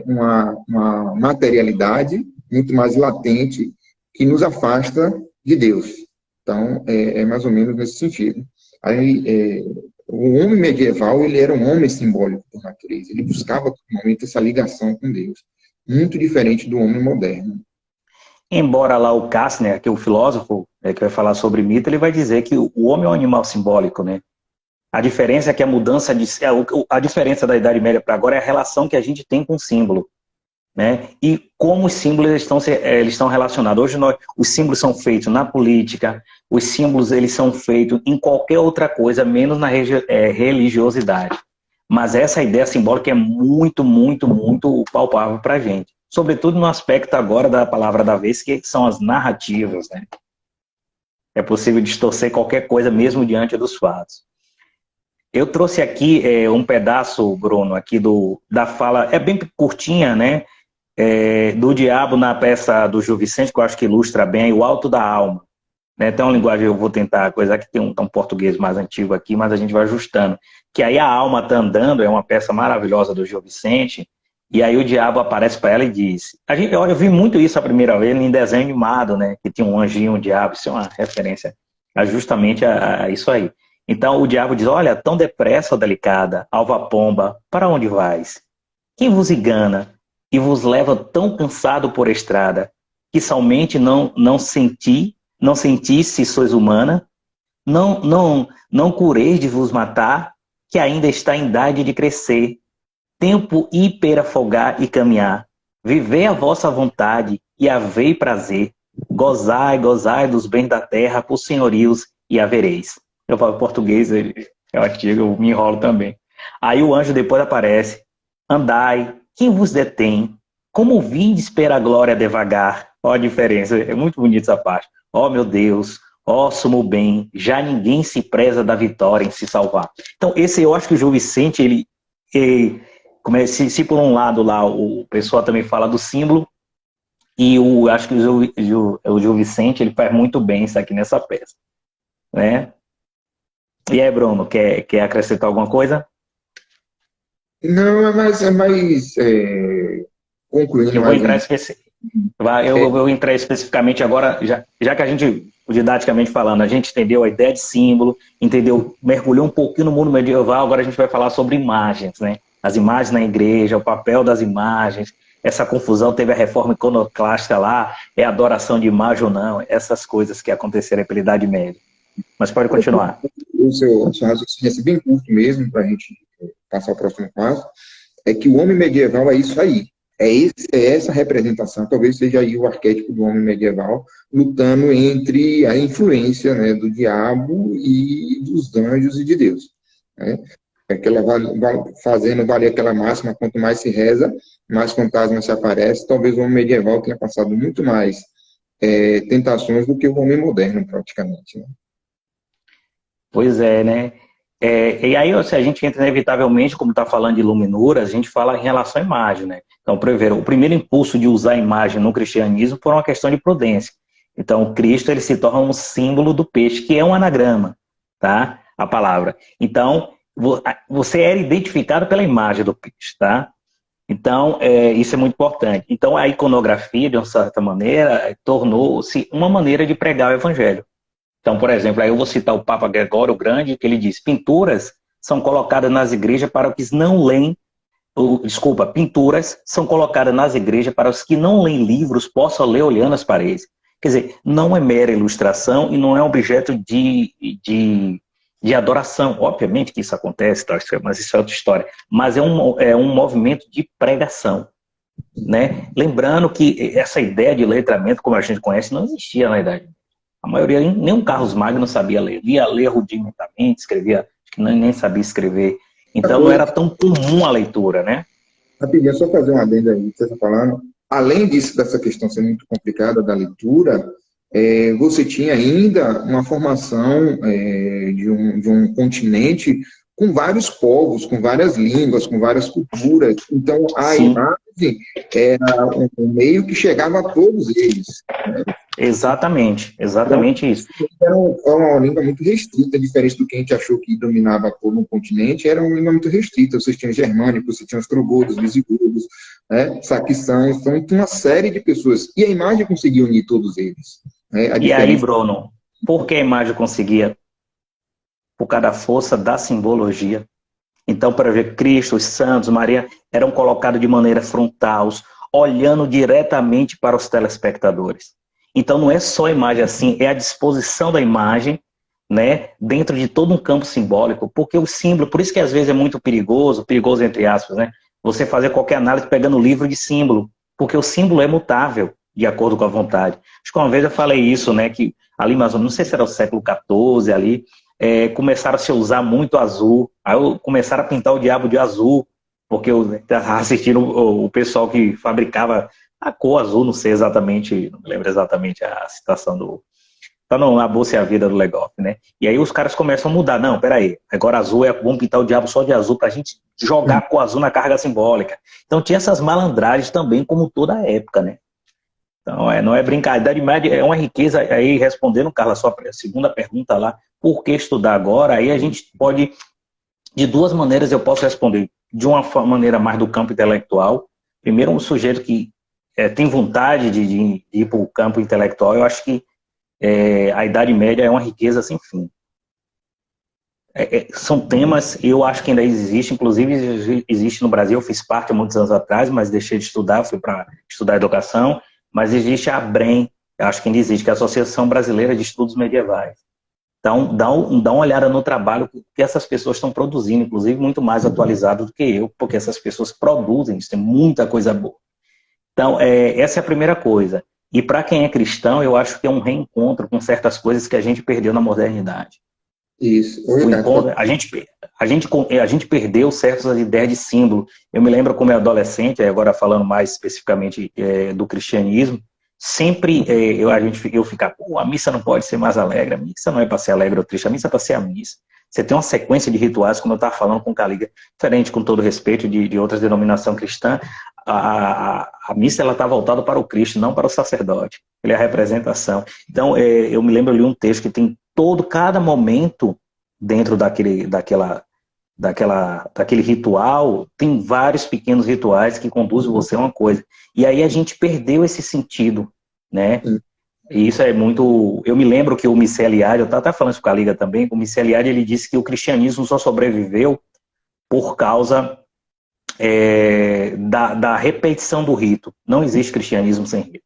uma materialidade muito mais latente que nos afasta de Deus. Então, é mais ou menos nesse sentido. Aí, o homem medieval, ele era um homem simbólico por natureza. Ele buscava, normalmente, essa ligação com Deus. Muito diferente do homem moderno. Embora lá o Kastner, que é o filósofo que vai falar sobre mito, ele vai dizer que o homem é um animal simbólico, né? A diferença é que a mudança a diferença da Idade Média para agora é a relação que a gente tem com o símbolo, né? E como os símbolos eles estão relacionados. Hoje os símbolos são feitos na política, os símbolos eles são feitos em qualquer outra coisa, menos na religiosidade. Mas essa ideia simbólica é muito, muito, muito palpável para a gente. Sobretudo no aspecto agora da palavra da vez, que são as narrativas, né? É possível distorcer qualquer coisa mesmo diante dos fatos. Eu trouxe aqui um pedaço, Bruno, aqui da fala, é bem curtinha, né? Do diabo na peça do Gil Vicente, que eu acho que ilustra bem, o alto da alma. Né? Tem uma linguagem, eu vou tentar, coisa que tem um português mais antigo aqui, mas a gente vai ajustando. Que aí a alma está andando, é uma peça maravilhosa do Gil Vicente, e aí o diabo aparece para ela e diz... Eu vi muito isso a primeira vez em desenho animado, né? Que tinha um anjinho, um diabo, isso é uma referência justamente a isso aí. Então o diabo diz, olha, tão depressa, ó delicada, alva pomba, para onde vais? Quem vos engana e vos leva tão cansado por estrada, que somente não sentis se sois humana, não cureis de vos matar, que ainda está em idade de crescer, tempo hiperafogar e caminhar, vivei a vossa vontade e havei prazer, gozai, gozai dos bens da terra por senhorios e havereis. Eu falo português, é antigo, eu me enrolo também. Aí o anjo depois aparece, andai, quem vos detém? Como vindes pela glória devagar? Olha a diferença, é muito bonita essa parte. Ó meu Deus, ó sumo bem, já ninguém se preza da vitória em se salvar. Então esse eu acho que o Gil Vicente, se por um lado lá o pessoal também fala do símbolo, e acho que o Gil Vicente ele faz muito bem isso aqui nessa peça. Né? E aí, Bruno, quer acrescentar alguma coisa? Não, concluindo Eu vou mais entrar, um. eu vou entrar especificamente agora, já que a gente, didaticamente falando, a gente entendeu a ideia de símbolo, entendeu, mergulhou um pouquinho no mundo medieval, agora a gente vai falar sobre imagens, né? As imagens na igreja, o papel das imagens, essa confusão, teve a reforma iconoclástica lá, é adoração de imagem ou não, essas coisas que aconteceram pela Idade Média. Mas pode continuar. O seu raciocínio é bem curto mesmo, para a gente passar ao próximo passo, é que o homem medieval é isso aí. É essa representação, talvez seja aí o arquétipo do homem medieval, lutando entre a influência, né, do diabo e dos anjos e de Deus. Né? Fazendo valer aquela máxima, quanto mais se reza, mais fantasmas se aparecem. Talvez o homem medieval tenha passado muito mais tentações do que o homem moderno, praticamente. Né? Pois é, né? E aí, se a gente entra inevitavelmente, como está falando de iluminuras, a gente fala em relação à imagem, né? Então, o primeiro impulso de usar a imagem no cristianismo foi uma questão de prudência. Então, Cristo ele se torna um símbolo do peixe, que é um anagrama, tá? A palavra. Então, você era identificado pela imagem do peixe, tá? Então, isso é muito importante. Então, a iconografia, de uma certa maneira, tornou-se uma maneira de pregar o evangelho. Então, por exemplo, aí eu vou citar o Papa Gregório o Grande, que ele diz, pinturas são colocadas nas igrejas para os que não leem, pinturas são colocadas nas igrejas para os que não leem livros possam ler olhando as paredes. Quer dizer, não é mera ilustração e não é objeto de adoração. Obviamente que isso acontece, mas isso é outra história. Mas é um movimento de pregação. Né? Lembrando que essa ideia de letramento, como a gente conhece, não existia na Idade Média. A maioria, nem o Carlos Magno sabia ler. Lia ler rudimentamente, escrevia, acho que nem sabia escrever. Então não era tão comum a leitura, né? Rapidinho, só fazer um adendo aí que você está falando. Além disso, dessa questão ser muito complicada da leitura, você tinha ainda uma formação de um continente com vários povos, com várias línguas, com várias culturas. Então, a imagem era um meio que chegava a todos eles. Né? Exatamente isso. Era uma língua muito restrita, diferente do que a gente achou que dominava todo um continente, era uma língua muito restrita. Vocês tinham germânicos, você tinha ostrogodos, visigodos, né, saxãos, então tinha uma série de pessoas. E a imagem conseguia unir todos eles. Né? E aí, Bruno, por que a imagem conseguia? Por causa da força da simbologia. Então, para ver Cristo, os santos, Maria, eram colocados de maneira frontal, olhando diretamente para os telespectadores. Então não é só a imagem assim, é a disposição da imagem, né, dentro de todo um campo simbólico, porque o símbolo, por isso que às vezes é muito perigoso entre aspas, né, você fazer qualquer análise pegando o livro de símbolo, porque o símbolo é mutável de acordo com a vontade. Acho que uma vez eu falei isso, né, que ali mais ou menos, não sei se era o século XIV ali, começaram a se usar muito azul, aí começaram a pintar o diabo de azul, porque eu estava assistindo o pessoal que fabricava a cor azul, não sei exatamente, não me lembro exatamente a citação do... Tá na Bolsa e a Vida do Legoff, né? E aí os caras começam a mudar. Não, peraí, agora azul vamos pintar o diabo só de azul pra gente jogar a cor azul na carga simbólica. Então tinha essas malandragens também, como toda a época, né? Então não é brincadeira. A Idade Média é uma riqueza. Aí respondendo, Carla, a sua segunda pergunta lá, por que estudar agora? Aí a gente pode, de duas maneiras eu posso responder. De uma maneira mais do campo intelectual. Primeiro, um sujeito que tem vontade de ir para o campo intelectual, eu acho que a Idade Média é uma riqueza sem fim. São temas, eu acho que ainda existe, inclusive existe no Brasil, eu fiz parte há muitos anos atrás, mas deixei de estudar, fui para estudar educação, mas existe a ABREM, eu acho que ainda existe, que é a Associação Brasileira de Estudos Medievais. Então, dá uma olhada no trabalho que essas pessoas estão produzindo, inclusive muito mais atualizado do que eu, porque essas pessoas produzem, isso tem muita coisa boa. Então, essa é a primeira coisa. E para quem é cristão, eu acho que é um reencontro com certas coisas que a gente perdeu na modernidade. Isso. A gente perdeu certas ideias de símbolo. Eu me lembro como adolescente, agora falando mais especificamente do cristianismo, sempre eu ficava, a missa não pode ser mais alegre, a missa não é para ser alegre ou triste, a missa é para ser a missa. Você tem uma sequência de rituais, como eu estava falando com o Caliga, diferente com todo respeito de outras denominações cristãs. A missa ela está voltada para o Cristo, não para o sacerdote. Ele é a representação. Então, eu me lembro ali um texto que tem cada momento dentro daquele ritual, tem vários pequenos rituais que conduzem você a uma coisa. E aí a gente perdeu esse sentido, né? E isso é muito... Eu me lembro que o Michel Eliade, eu estava até falando isso com a Liga também, o Michel Eliade, ele disse que o cristianismo só sobreviveu por causa da repetição do rito. Não existe cristianismo sem rito.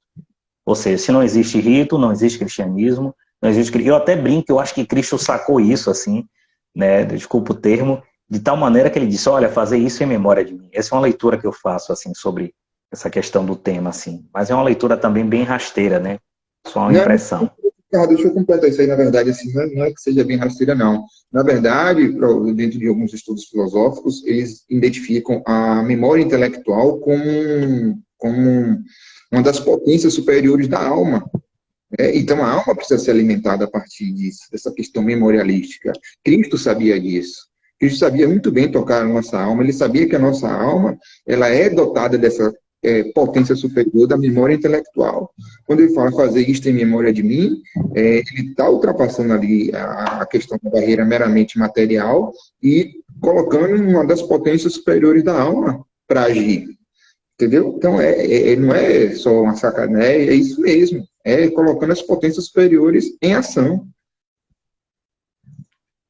Ou seja, se não existe rito, não existe cristianismo, não existe... Eu até brinco, eu acho que Cristo sacou isso, assim, né? Desculpa o termo, de tal maneira que ele disse, olha, fazer isso em memória de mim. Essa é uma leitura que eu faço, assim, sobre essa questão do tema, assim. Mas é uma leitura também bem rasteira, né? Só uma impressão. Deixa eu completar isso aí, na verdade, assim, não é que seja bem rasteira, não. Na verdade, dentro de alguns estudos filosóficos, eles identificam a memória intelectual como uma das potências superiores da alma. Então, a alma precisa ser alimentada a partir disso, dessa questão memorialística. Cristo sabia disso. Cristo sabia muito bem tocar a nossa alma. Ele sabia que a nossa alma ela é dotada dessa potência superior da memória intelectual. Quando ele fala fazer isto em memória de mim, ele está ultrapassando ali a questão da barreira meramente material e colocando uma das potências superiores da alma para agir. Entendeu? Então, não é só uma sacanagem, é isso mesmo. É colocando as potências superiores em ação.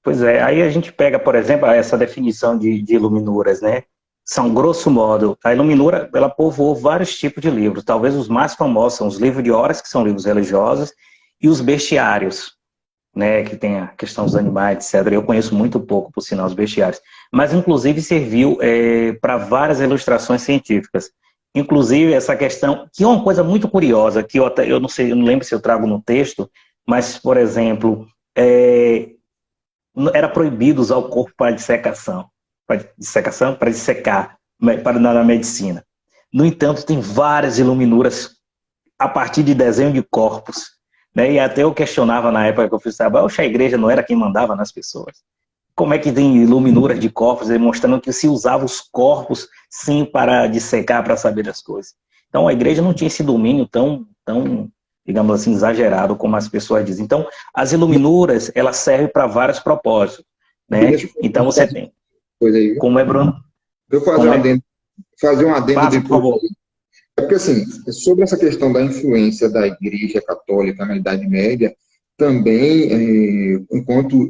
Pois é, aí a gente pega, por exemplo, essa definição de iluminuras, né? São, grosso modo, a iluminura, ela povoou vários tipos de livros. Talvez os mais famosos são os livros de horas, que são livros religiosos, e os bestiários, né? Que tem a questão dos animais, etc. Eu conheço muito pouco, por sinal, os bestiários. Mas, inclusive, serviu para várias ilustrações científicas. Inclusive, essa questão, que é uma coisa muito curiosa, que eu não lembro se eu trago no texto, mas, por exemplo, era proibido usar o corpo para dissecação, para dissecar, na medicina. No entanto, tem várias iluminuras a partir de desenho de corpos, né? E até eu questionava na época que eu fiz trabalho, a igreja não era quem mandava nas pessoas. Como é que tem iluminuras de corpos demonstrando que se usava os corpos sim para dissecar, para saber das coisas? Então a igreja não tinha esse domínio tão, digamos assim, exagerado como as pessoas dizem. Então as iluminuras, elas servem para vários propósitos, né? Então você tem. Como é, Bruno? Eu fazer um adendo depois. Por favor. Porque assim, sobre essa questão da influência da Igreja Católica na Idade Média, também, enquanto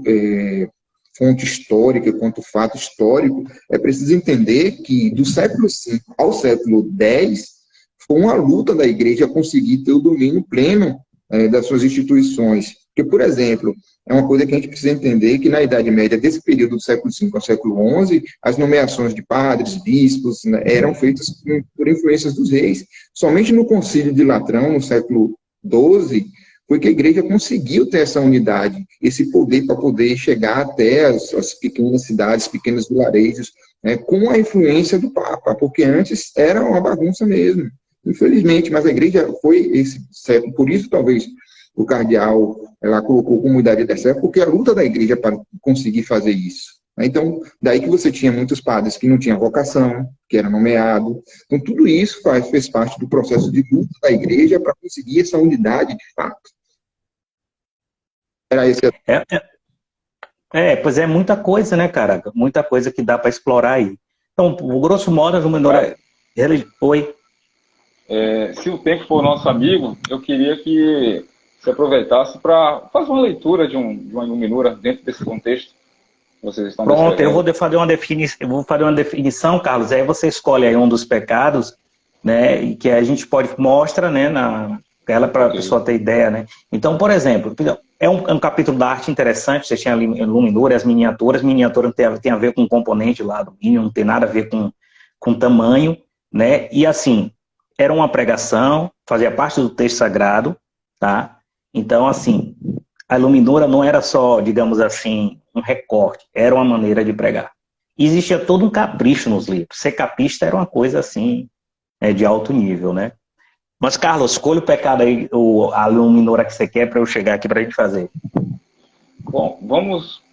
fonte histórica, quanto fato histórico, é preciso entender que do século V ao século X foi uma luta da Igreja conseguir ter o domínio pleno das suas instituições. Porque, por exemplo, é uma coisa que a gente precisa entender que na Idade Média, desse período do século V ao século XI, as nomeações de padres, bispos, né, eram feitas por influências dos reis. Somente no Concílio de Latrão, no século XII, foi que a igreja conseguiu ter essa unidade, esse poder para poder chegar até as pequenas cidades, pequenos vilarejos, né, com a influência do Papa, porque antes era uma bagunça mesmo. Infelizmente, mas a igreja foi esse século, por isso talvez o cardeal ela colocou comunidade dessa época, porque a luta da igreja para conseguir fazer isso. Então, daí que você tinha muitos padres que não tinham vocação, que era nomeado. Então, tudo isso fez parte do processo de luta da igreja para conseguir essa unidade de fato. Era esse. Pois é muita coisa, né, cara? Muita coisa que dá para explorar aí. Então, grosso modo, a Luminora... Oi. Se o tempo for nosso amigo, eu queria que se aproveitasse para fazer uma leitura de uma Iluminura dentro desse contexto que vocês estão Pronto, descrevendo. eu vou fazer uma definição, Carlos, aí você escolhe aí um dos pecados, né, e que a gente mostra, né, ela para a pessoa ter ideia, né. Então, por exemplo, é um capítulo da arte interessante, você tinha Luminura, as miniaturas tem a ver com componente lá do alumínio, não tem nada a ver com tamanho, né, e assim, era uma pregação, fazia parte do texto sagrado, tá? Então, assim, a Iluminura não era só, digamos assim, um recorte, era uma maneira de pregar. E existia todo um capricho nos livros. Ser capista era uma coisa, assim, de alto nível, né? Mas, Carlos, escolha o pecado aí, a Iluminura que você quer para eu chegar aqui para a gente fazer. Bom, vamos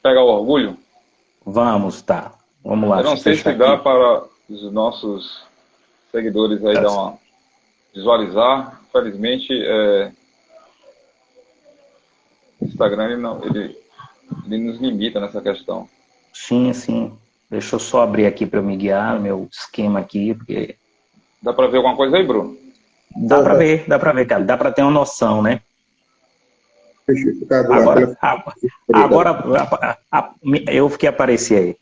pegar o orgulho? Vamos, tá. Vamos lá. Eu não sei se dá para os nossos seguidores aí dar uma visualizar. Infelizmente, o Instagram ele nos limita nessa questão. Sim, sim. Deixa eu só abrir aqui para eu me guiar no meu esquema aqui, porque... Dá para ver alguma coisa aí, Bruno? Dá para ver, cara. Dá para ter uma noção, né? Agora eu que apareci aí.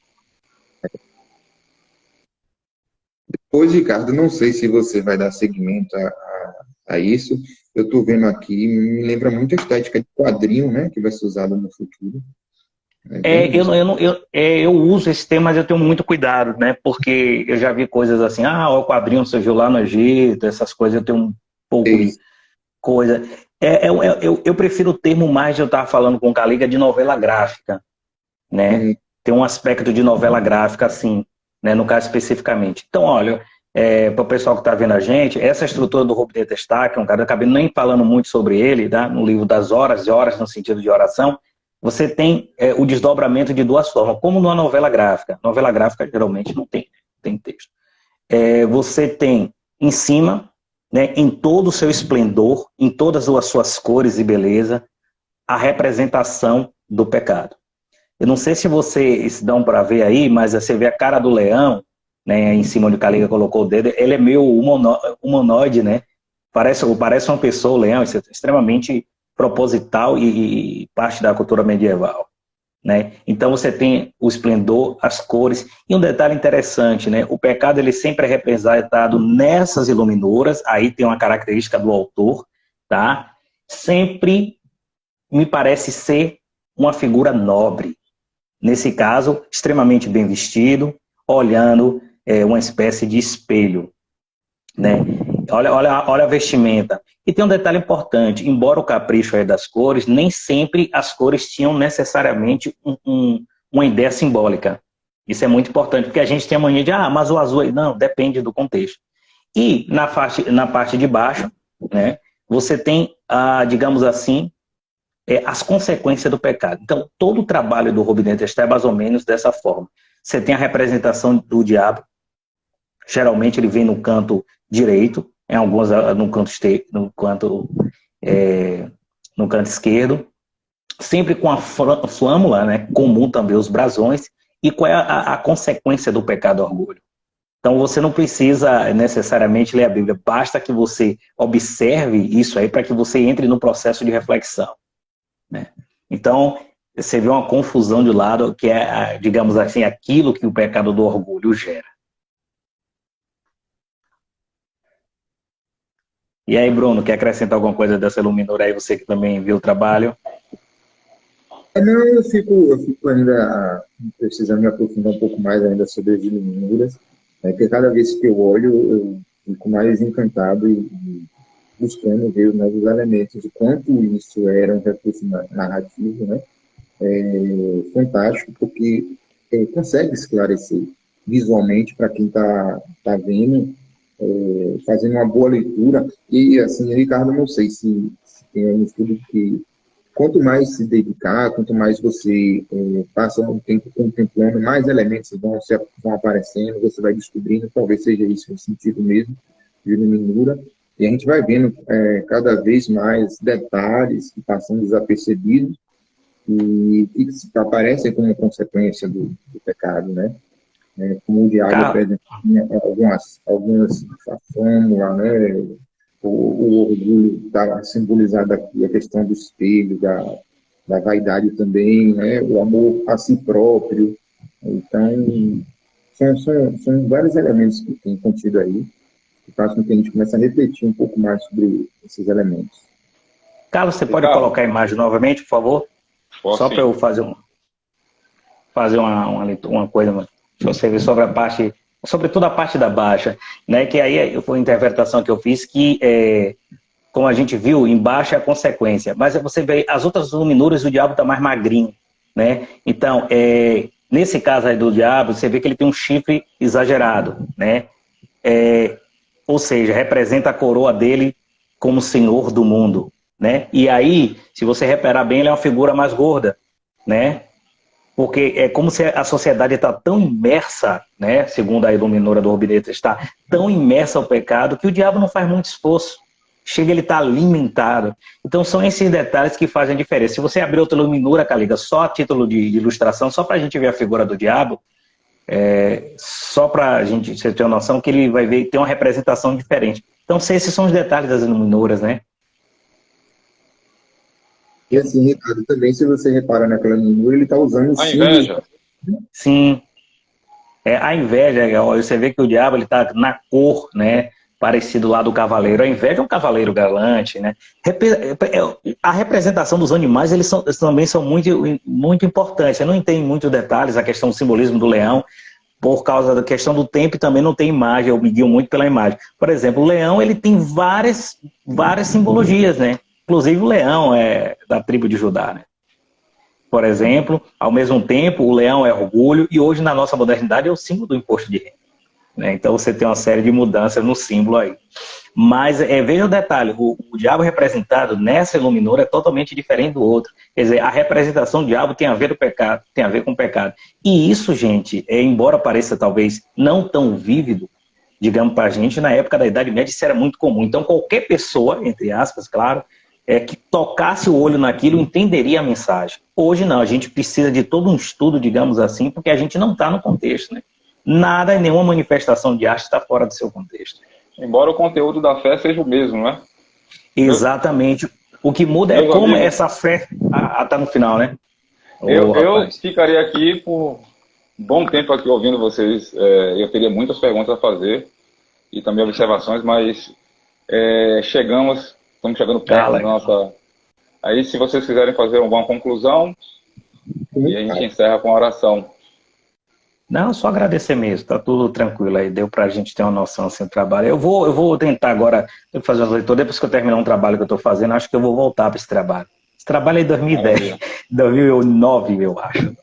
Depois, Ricardo, não sei se você vai dar seguimento a isso. Eu estou vendo aqui, me lembra muito a estética de quadrinho, né? Que vai ser usada no futuro. Eu uso esse termo, mas eu tenho muito cuidado, né? Porque eu já vi coisas assim, o quadrinho surgiu lá no Egito, essas coisas, eu tenho um pouco de coisa. Eu prefiro o termo mais, eu estava falando com o Caliga, de novela gráfica, né? Tem um aspecto de novela gráfica, assim, né? No caso especificamente. Então, olha, para o pessoal que está vendo a gente, essa estrutura do Rubem de Testac, um cara, eu acabei nem falando muito sobre ele, tá? No livro das horas e horas, no sentido de oração, você tem o desdobramento de duas formas, como numa novela gráfica. Novela gráfica geralmente não tem texto. Você tem em cima, né, em todo o seu esplendor, em todas as suas cores e beleza, a representação do pecado. Eu não sei se vocês dão para ver aí, mas você vê a cara do leão, né, em cima onde o Caliga colocou o dedo, ele é meio humanoide, né? Parece uma pessoa, o leão, isso é extremamente proposital e parte da cultura medieval, né? Então você tem o esplendor, as cores, e um detalhe interessante, né? O pecado ele sempre é representado nessas iluminuras, aí tem uma característica do autor, tá? Sempre me parece ser uma figura nobre, nesse caso, extremamente bem vestido, olhando uma espécie de espelho, né? Olha a vestimenta. E tem um detalhe importante, embora o capricho aí das cores, nem sempre as cores tinham necessariamente uma ideia simbólica. Isso é muito importante, porque a gente tem a mania de, mas o azul aí, não, depende do contexto. E na parte de baixo, né, você tem, digamos assim, as consequências do pecado. Então, todo o trabalho do Rubem de Testac é mais ou menos dessa forma. Você tem a representação do diabo, geralmente ele vem no canto direito, em alguns no canto esquerdo, sempre com a flâmula, né, comum também os brasões, e qual é a consequência do pecado orgulho. Então você não precisa necessariamente ler a Bíblia, basta que você observe isso aí para que você entre no processo de reflexão, né? Então você vê uma confusão de lado que é, digamos assim, aquilo que o pecado do orgulho gera. E aí, Bruno, quer acrescentar alguma coisa dessa Iluminura aí, você que também viu o trabalho? Não, eu fico ainda precisando me aprofundar um pouco mais ainda sobre as Iluminuras, né, porque cada vez que eu olho, eu fico mais encantado e buscando ver os novos elementos, o quanto isso era um recurso narrativo, né? Fantástico, porque consegue esclarecer visualmente para quem tá vendo, fazendo uma boa leitura. E, assim, Ricardo, não sei se tem um estudo que quanto mais se dedicar, quanto mais você passa um tempo contemplando, mais elementos vão aparecendo, você vai descobrindo, talvez seja isso o sentido mesmo de Luminura, e a gente vai vendo cada vez mais detalhes que passam desapercebidos e que aparecem como consequência do pecado, né? Como o diabo Cara, apresenta algumas fórmulas, né? O orgulho está simbolizado aqui, a questão do espelho, da vaidade também, né? O amor a si próprio. Então, são vários elementos que tem contido aí, que fazem com que a gente comece a refletir um pouco mais sobre esses elementos. Carlos, você pode Ricardo, colocar a imagem novamente, por favor? posso Só para sim. eu fazer uma coisa, mano. Se você ver sobre a parte, sobretudo a parte da baixa, né? Que aí foi a interpretação que eu fiz, que como a gente viu, embaixo é a consequência. Mas você vê as outras luminuras, o diabo está mais magrinho, né? Então, nesse caso aí do diabo, você vê que ele tem um chifre exagerado, né? Ou seja, representa a coroa dele como senhor do mundo, né? E aí, se você reparar bem, ele é uma figura mais gorda, né? Porque é como se a sociedade está tão imersa, né? Segundo a Iluminura do Orbideto, está tão imersa ao pecado que o diabo não faz muito esforço. Chega, ele está alimentado. Então são esses detalhes que fazem a diferença. Se você abrir outra Iluminura, Caliga, só a título de ilustração, só para a gente ver a figura do diabo, só para a gente ter uma noção que ele vai ver, tem uma representação diferente. Então esses são os detalhes das Iluminuras, né? E assim, Ricardo, também se você repara naquela Iluminura, ele está usando o A símbolo. inveja. Sim. A inveja, você vê que o diabo ele está na cor, né? Parecido lá do cavaleiro. A inveja é um cavaleiro galante, né? A representação dos animais, também são muito, muito importantes. Você não entende muitos detalhes, a questão do simbolismo do leão, por causa da questão do tempo e também não tem imagem, eu me guio muito pela imagem. Por exemplo, o leão, ele tem várias simbologias, né? Inclusive o leão é da tribo de Judá, né? Por exemplo, ao mesmo tempo, o leão é orgulho e hoje na nossa modernidade é o símbolo do imposto de renda, né? Então você tem uma série de mudanças no símbolo aí. Mas veja o detalhe, o diabo representado nessa Iluminura é totalmente diferente do outro. Quer dizer, a representação do diabo tem a ver com o pecado, tem a ver com o pecado. E isso, gente, embora pareça talvez não tão vívido, digamos para a gente, na época da Idade Média isso era muito comum. Então qualquer pessoa, entre aspas, claro, que tocasse o olho naquilo entenderia a mensagem. Hoje não, a gente precisa de todo um estudo, digamos assim, porque a gente não está no contexto, né? Nada, nenhuma manifestação de arte está fora do seu contexto. Embora o conteúdo da fé seja o mesmo, não é? Exatamente. O que muda é como essa fé está no final, né? Eu ficaria aqui por um bom tempo aqui ouvindo vocês. Eu teria muitas perguntas a fazer e também observações, mas estamos chegando perto da nossa... Aí, se vocês quiserem fazer alguma conclusão, e a gente encerra com a oração. Não, só agradecer mesmo, tá tudo tranquilo aí, deu pra gente ter uma noção assim do trabalho. Eu vou tentar agora, fazer umas leituras, depois que eu terminar um trabalho que eu tô fazendo, acho que eu vou voltar para esse trabalho. Esse trabalho é em 2010, 2009, eu acho.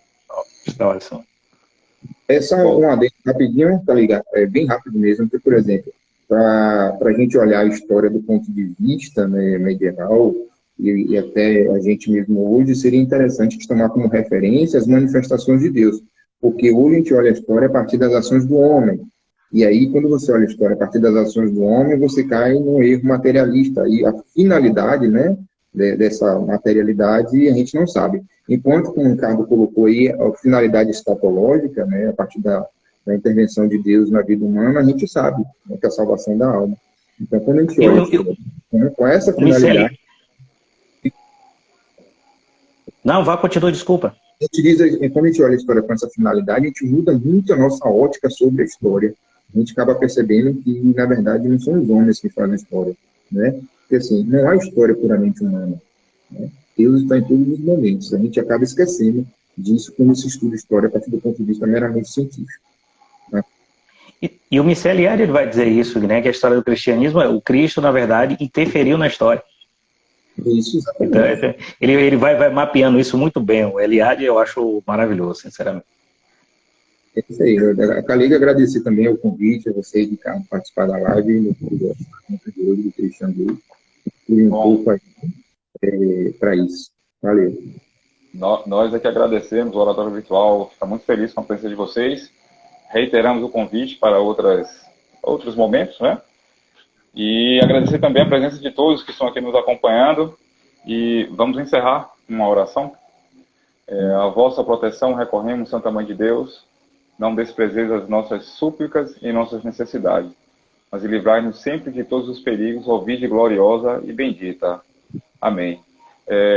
É só um adendo rapidinho, tá ligado? É bem rápido mesmo, porque, por exemplo, para a gente olhar a história do ponto de vista, né, medieval, e até a gente mesmo hoje, seria interessante tomar como referência as manifestações de Deus, porque hoje a gente olha a história a partir das ações do homem, e aí quando você olha a história a partir das ações do homem, você cai num erro materialista, e a finalidade, né, dessa materialidade a gente não sabe. Enquanto, como o Ricardo colocou aí, a finalidade escatológica, né, a partir da intervenção de Deus na vida humana, a gente sabe, né, que é a salvação da alma. Então, quando a gente olha com essa finalidade... Não, vá, continua, desculpa. Quando a gente olha a história com essa finalidade, a gente muda muito a nossa ótica sobre a história. A gente acaba percebendo que, na verdade, não são os homens que fazem a história. né? Porque, assim, não há história puramente humana, né? Deus está em todos os momentos. A gente acaba esquecendo disso quando se estuda história a partir do ponto de vista meramente científico, né? E o Michel Eliade ele vai dizer isso, né? Que a história do cristianismo, o Cristo, na verdade, interferiu na história. Isso, Então, exatamente. ele vai mapeando isso muito bem. O Eliade eu acho maravilhoso, sinceramente. É isso aí. Eu acabei de agradecer também o convite a vocês de participar da live no hoje do Christian Gay, e um Bom, pouco para isso. Valeu. nós aqui agradecemos o Oratório Virtual, fica muito feliz com a presença de vocês. Reiteramos o convite para outros momentos, né? E agradecer também a presença de todos que estão aqui nos acompanhando. E vamos encerrar com uma oração. A vossa proteção recorremos, Santa Mãe de Deus. Não desprezeis as nossas súplicas e nossas necessidades, mas livrai-nos sempre de todos os perigos, ó Virgem gloriosa e bendita. Amém.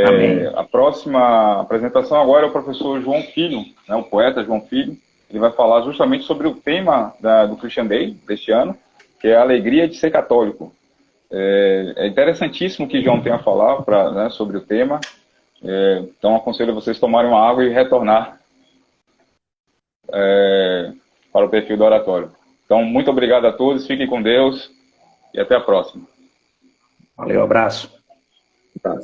Amém. A próxima apresentação agora é o professor João Filho, né, o poeta João Filho. Ele vai falar justamente sobre o tema do Christian Day deste ano, que é a alegria de ser católico. É interessantíssimo o que João tem a falar né, sobre o tema. Então aconselho vocês tomarem uma água e retornar para o perfil do oratório. Então, muito obrigado a todos, fiquem com Deus e até a próxima. Valeu, abraço. Tá.